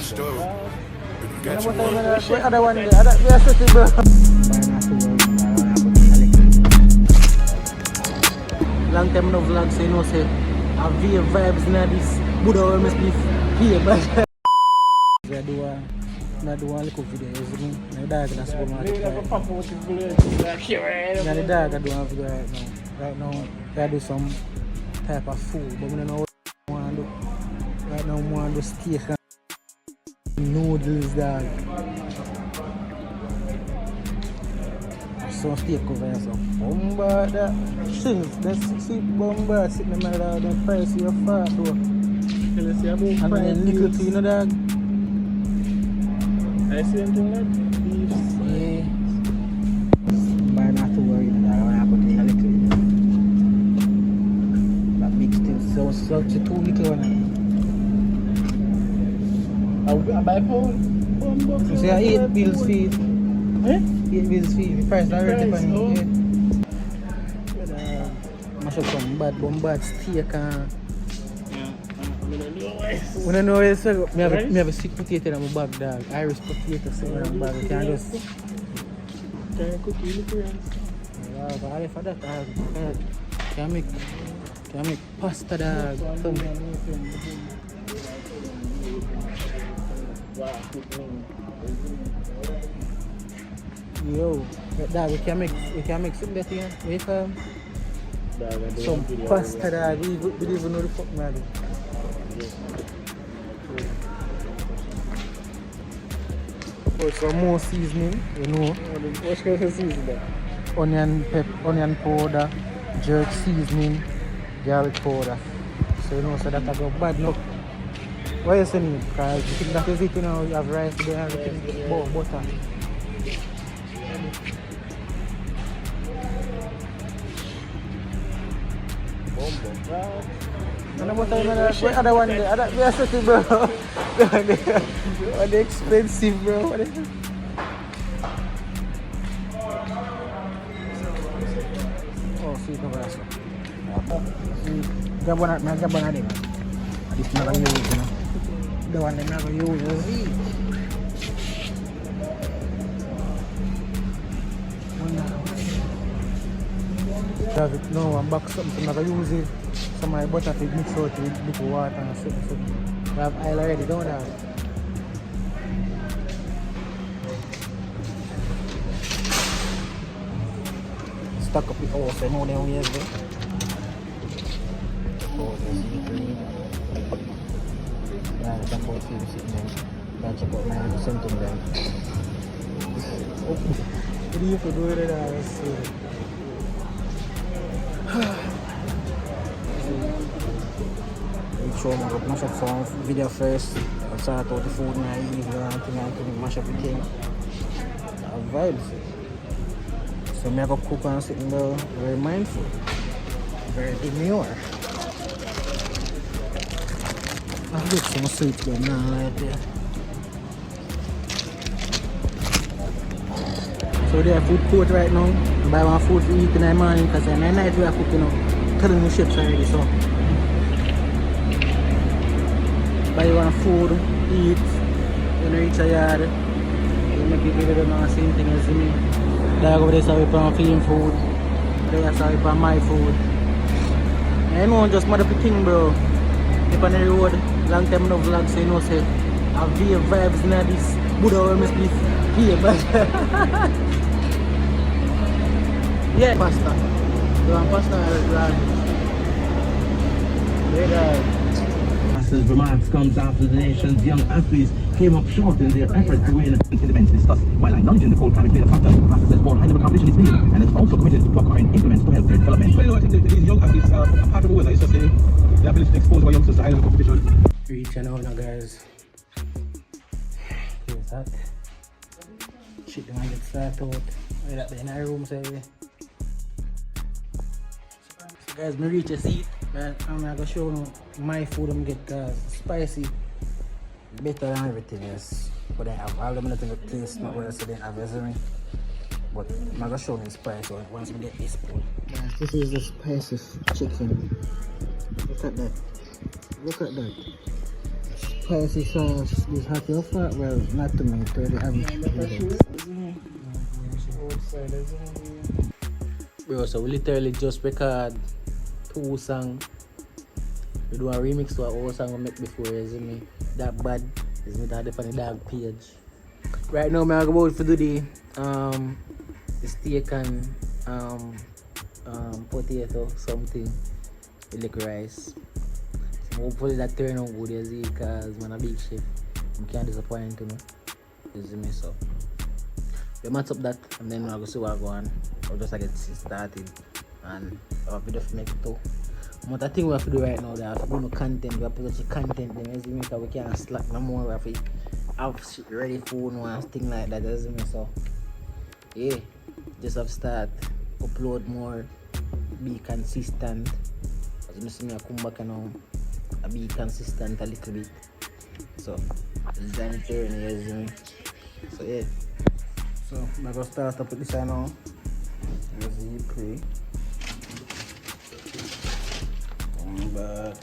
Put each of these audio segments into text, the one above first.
Mashed up. Ano Got mo you tayo one. na ada one day, ada biasa sih bro. Long time no vlog, so you know say I feel vibes na this Buddha almost be here but na dua liko video hizi na daga na supermarket. Na daga dua video right now. I do some type of food, but we don't know what I want to do. Right now I want to do steak and noodles dog. Some steak over here, some bomba that things, that's sweet bomba sitting in the middle of the price of your fat though. And then little to you know dog. I see anything like beef. Yeah. But not to worry dog, I want to put in a little. That big still so too little one. I buy pound. You see I eat bills feed. Eh? Eat bills feed. The price already Price, funny. oh. Yeah. Mash up some bad steak and when I know it's me have a sweet potato in my bag dog. Irish potato sitting in my bag. Can just Can I cook you little rice? yeah, but all for that can make pasta dog. Wow. Yo, dog, we can make something that here. Make some pasta dog. We don't even know the fuck man. Put some more seasoning, you know. What's going to season that? Onion powder, jerk seasoning, garlic powder. So you know, so that I go bad look. What you saying? Because you think that is it, you know, you have rice there and everything, butter. Ano mo tayo na ada one day, ada biasa sih bro. Ada expensive bro. Oh, sih ka braso. Gabon na din. Adis na kayo yun, no? Dawan na kayo yun. David, no, I'm back something I use it. So my butter to mix out with water and something. I have oil already, don't I? Stuck up with oil, so I know they only have it. Oh, there's green. Yeah, it's about 50 sitting there. That's about 9% in there. What do you have to do with it? Show me how to mash up some video first. I'll start out the food and I leave and mash up the thing. Vibes. So I go cook and sitting there very mindful. Very demure. I'll get some sweet going now right there. So they have food court right now. I buy one food to eat in the morning because in the night we are cooking up. Telling the ships already so. Buy one food, eat, when you reach a yard, you make it do the same thing as me. Dog over there sorry for feeding food, they are sorry for my food. I know just mother thing bro. If on the road, long time no vlog, so you know say I feel vibes in this Buddha almost be here but yeah, pasta. You want pasta or remarks comes after the nation's young athletes came up short in their effort to win in events discussed while acknowledging the cold climate played a factor. Says more high-level competition is needed and it's also committed to acquiring implements to help their development. Well, you know, I think these young athletes are part of the weather. It's just the ability to expose our youngsters to high-level competition. Reaching out now guys. Here's that. Shit, the man get started out. Right up there in our room, say. So guys, me reach a seat. But I'm gonna show you my food I'm get cause spicy. Better than everything else. But I have all them nothing to taste, not what I say they have everything. But I'm gonna show you the spice once we get this spoon. Guys, this is the spicy chicken. Look at that. Look at that. spicy sauce is hot your fat. Well, not to me, to the average. Bro, so we literally just record 2 songs. We do a remix to our old song we make before, you see me? That bad. Is me that on the dog page. Right now, I'm about to do the steak and potato something with liquor rice. So hopefully that turn out good, you see, because I'm a big chef. I can't disappoint you know. You see me, so we match up that and then I'll go see what I go on. I'll just get started and I have a video to make it too. But the thing we have to do right now, we have to do no content, we have to put the content, then you see me, because we can't slack no more, we have to have shit ready for and things like that, you see me, so yeah, just have to start, upload more, be consistent. As you see me, I come back and I be consistent a little bit, so it's done it here, you see me, so yeah. So I'm going to start up with this now. You see, play. Come back.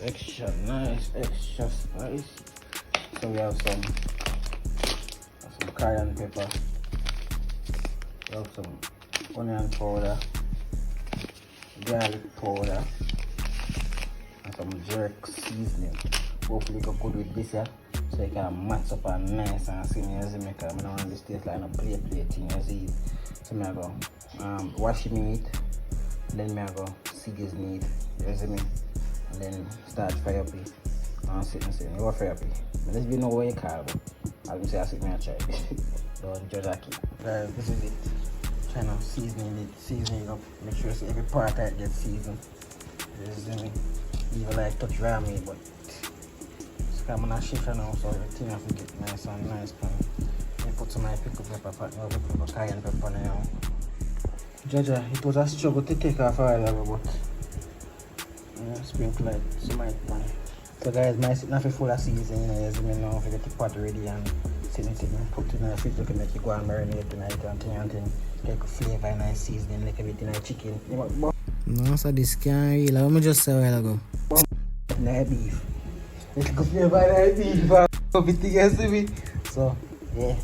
Extra nice, extra spice. So we have some cayenne pepper. We have some onion powder, garlic powder, and some jerk seasoning. Hopefully go good with this here, so you can match up and nice and see me as you make. I don't want this taste like a plate thing as it. So I go wash meat, then I go season meat. You see me? And then start fire up it. Sit and say, you want fire up it. Let's be know what you call it. I'll say I sit me and try. Don't judge that kid. Guys, this is it. Trying to season it up. Make sure every part of it gets seasoned. You see me? Even like touch ramen, but I'm not chef now, so everything has to get nice and nice. I put some pickled pepper, cayenne pepper now. Jaja, it was a struggle to take off all of it, but sprinkle like some on it. So guys, my sitting full of seasoning, you know, you see me now, if you get the pot ready and sitting, put it in the fridge, you can make it go and marinate tonight and thing. Take a flavor and nice seasoning, like everything like chicken. No, so this can't really, let me just say a while ago. Nice beef. It's good flavor and beef, everything you see me. So, yeah.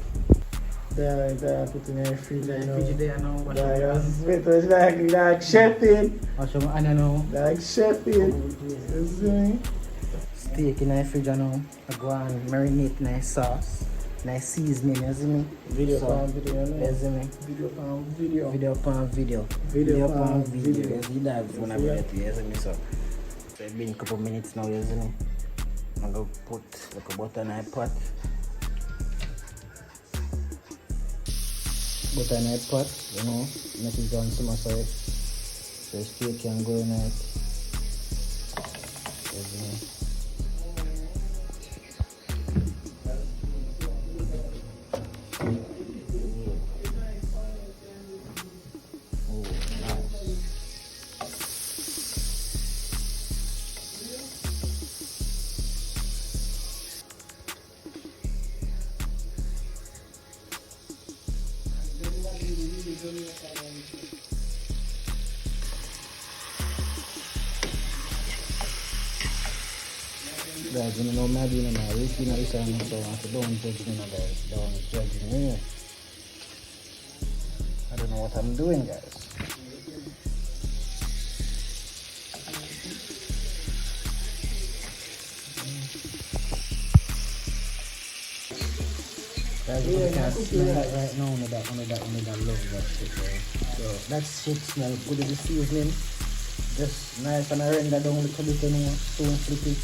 There, put in the fridge, you know. Fridge there now. It was like chefing. Watch your onion now. Like chefing. You see me? Steak in the fridge now. I go and marinate nice sauce. Nice seasoning, you see me? Video upon video, you see me? Video upon video. Video upon video. Video upon video. You see that when I bring it to you, you see me? So it's been a couple minutes now, you see me? I'm going to put like a butter in a pot. Butter in a pot, you know, make it down some side. So the steak can go in it. Guys, you know, maybe you know, if you know this, so don't judge me, guys. Don't judge me. I don't know what I'm doing, guys. Guys, you can smell it right now, on that love that shit, right? So that shit smells good with the seasoning. Just nice and I render down a little bit, you know, so flippy.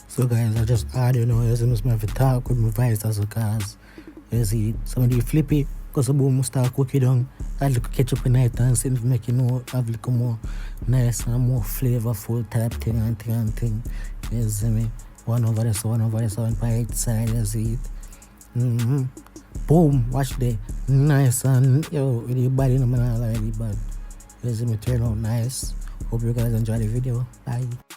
So guys, I just add, you know, you see, I have to talk with my voice also, because you see, some of the flippy, because the boom start cooking down, I look ketchup in it and see if make you know, have a little more nice and more flavorful type thing and thing. You see me? One over there, one on each side, you see it. Boom, watch the nice and, yo, with the body, no man, I like the bad. Resume turned out nice. Hope you guys enjoy the video. Bye.